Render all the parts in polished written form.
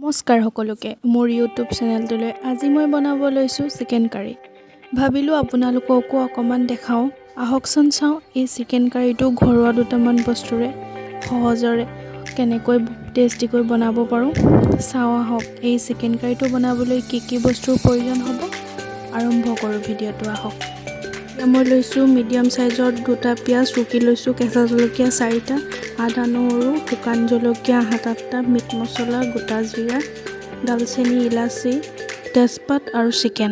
নমস্কাৰ সকলোকে মোৰ ইউটিউব চেনেলটোলৈ আজি মই বনাব লৈছোঁ চিকেন কাৰী ভাবিলোঁ আপোনালোককো অকমান দেখাওঁ আহকচোন চাওঁ এই চিকেন কাৰীটো ঘৰুৱা দুটামান বস্তুৰে সহজৰে কেনেকৈ টেষ্টিকৈ বনাব পাৰোঁ চাওঁ আহক এই চিকেন কাৰীটো বনাবলৈ কি বস্তুৰ প্ৰয়োজন হ'ব আৰম্ভ কৰোঁ ভিডিঅ'টো আহক মই লৈছোঁ মিডিয়াম সাইজৰ দুটা পিয়াজ ৰুকি লৈছোঁ কেঁচা জলকীয়া 4টা আদা নহৰু শুকান জলকীয়া 7-8টা মিট মছলা গোটা জিৰা দালচেনি ইলাচি তেজপাত আৰু চিকেন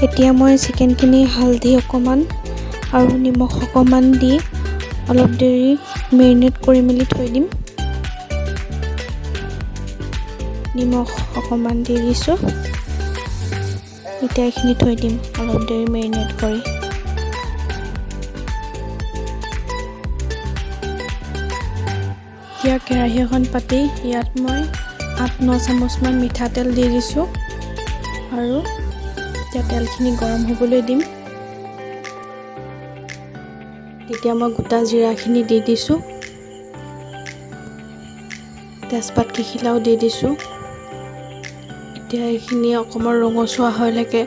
এতিয়া মই চিকেনখিনি হালধি অকমান আৰু নিমখ অকমান দি অলপ দেৰি মেৰিনেট কৰি মেলি থৈ দিম নিমখ অকমান দি দিছোঁ এতিয়া এইখিনি থৈ দিম অলপ দেৰি মেৰিনেট কৰি এতিয়া কেৰাহী এখন পাতি ইয়াত মই 8-9 চামুচমান মিঠাতেল দি দিছোঁ আৰু এতিয়া তেলখিনি গৰম হ'বলৈ দিম এতিয়া মই গোটা জিৰাখিনি দি দিছোঁ তেজপাত কিখিলাও দি দিছোঁ এতিয়া এইখিনি অকমান ৰঙচুৱা হৈলৈকে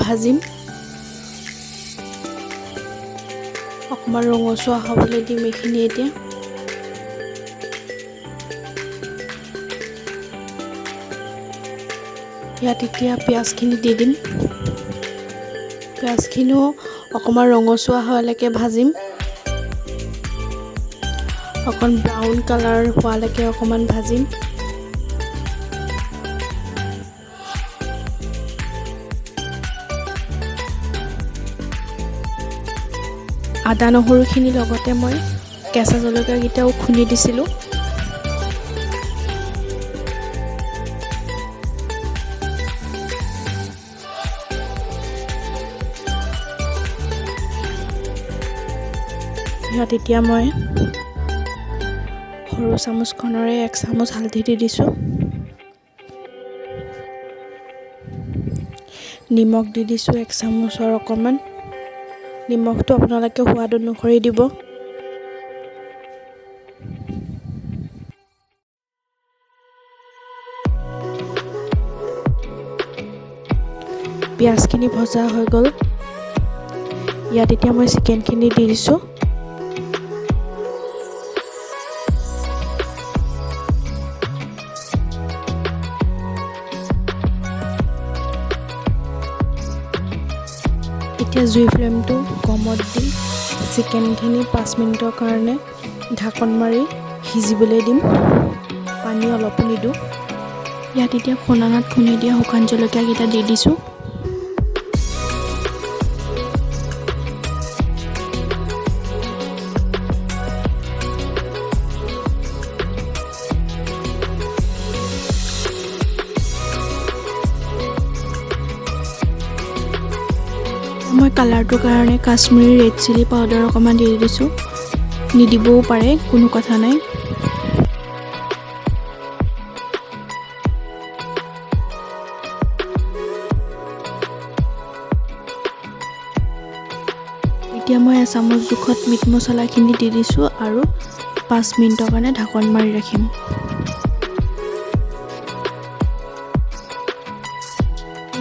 ভাজিম অকমান ৰঙচুৱা হ'বলৈ দিম এইখিনি এতিয়া ইয়াত এতিয়া পিয়াজখিনি দি দিম পিয়াজখিনিও অকমান ৰঙচুৱা হোৱালৈকে ভাজিম অকণ ব্ৰাউন কালাৰ হোৱালৈকে অকমান ভাজিম আদা নহৰুখিনি লগতে মই কেঁচা জলকীয়াকেইটাও খুন্দি দিছিলোঁ ইয়াত এতিয়া মই সৰু চামুচখনৰে 1 চামুচ হালধি দি দিছোঁ নিমখ দি দিছোঁ 1 চামুচৰ অকমান নিমখটো আপোনালোকে সোৱাদ অনুসৰি দিব পিয়াজখিনি ভজা হৈ গ'ল ইয়াত এতিয়া মই চিকেনখিনি দি দিছোঁ এতিয়া জুই ফ্লেমটো কমত দি চিকেনখিনি 5 মিনিটৰ কাৰণে ঢাকন মাৰি সিজিবলৈ দিম পানী অলপো নিদিওঁ ইয়াত এতিয়া খুন্দানাত খুন্দি দিয়া শুকান জলকীয়াকেইটা দি দিছোঁ মই কালাৰটোৰ কাৰণে কাশ্মীৰী ৰেড চিলি পাউডাৰ অকমান দি দিছোঁ নিদিবও পাৰে কোনো কথা নাই এতিয়া মই এচামুচ জোখত মিট মছলাখিনি দি দিছোঁ আৰু 5 মিনিটৰ কাৰণে ঢাকন মাৰি ৰাখিম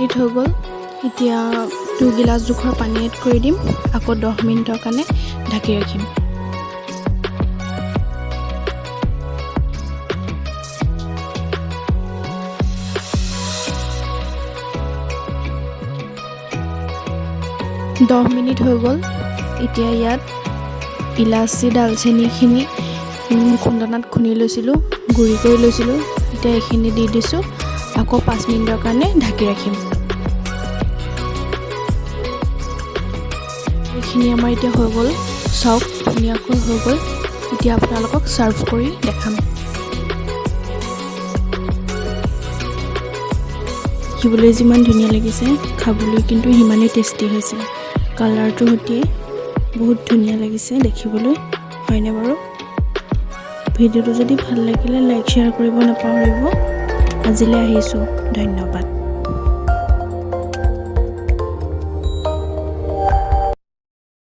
এইট হৈ গ'ল এতিয়া 2 গিলাচ জোখৰ পানী এড কৰি দিম আকৌ 10 মিনিটৰ কাৰণে ঢাকি ৰাখিম দহ মিনিট হৈ গ'ল এতিয়া ইয়াত ইলাচি দালচেনিখিনি খুন্দনাত খুন্দি লৈছিলোঁ গুড়ি কৰি লৈছিলোঁ এতিয়া এইখিনি দি দিছোঁ আকৌ 5 মিনিটৰ কাৰণে ঢাকি ৰাখিম এইখিনি আমাৰ এতিয়া হৈ গ'ল চাওক ধুনীয়াকৈ হৈ গ'ল এতিয়া আপোনালোকক চাৰ্ভ কৰি দেখাম দেখিবলৈ যিমান ধুনীয়া লাগিছে খাবলৈ কিন্তু সিমানেই টেষ্টি হৈছে কালাৰটো সৈতে বহুত ধুনীয়া লাগিছে দেখিবলৈ হয়নে বাৰু ভিডিঅ'টো যদি ভাল লাগিলে লাইক শ্বেয়াৰ কৰিব নাপাহৰিব আজিলৈ আহিছোঁ ধন্যবাদ